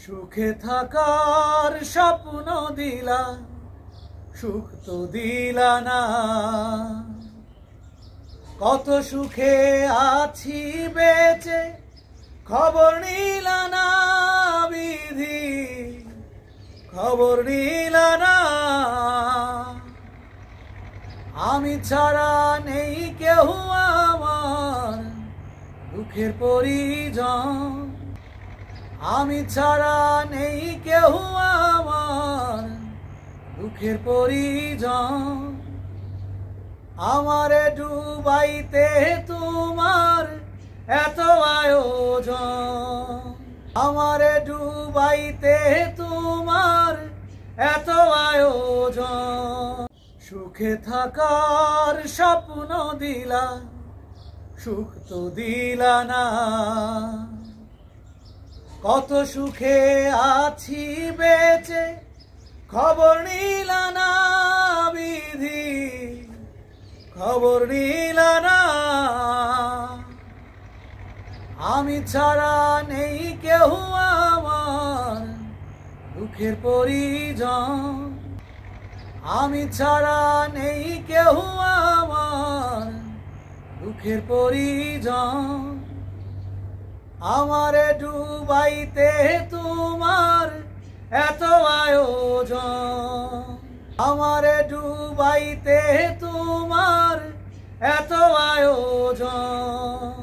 সুখে থাকার স্বপ্ন দিলা, সুখ তো দিলা না। কত সুখে আছি বেঁচে, খবর নিলা না বিধি, খবর নিলা না। আমি ছাড়া নেই কেউ আমার দুঃখের পরিজন, আমি ছাড়া নেই কেউ আমার দুঃখের পরিজন। আমারে ডুবাইতে তোমার এত আয়োজন, আমারে ডুবাইতে তোমার এত আয়োজন। সুখে থাকার স্বপ্ন দিলা, সুখ তো দিলা না। কত সুখে আছি বেঁচে, খবর নিলা না বিধি, খবর নিলা না। আমি ছাড়া নেই কেউ আমার দুঃখের পরিজন, আমি ছাড়া নেই কেউ আমার দুঃখের পরিজন। আমারে ডুবাইতে তোমার এত আয়োজন, আমারে ডুবাইতে তোমার এত আয়োজন।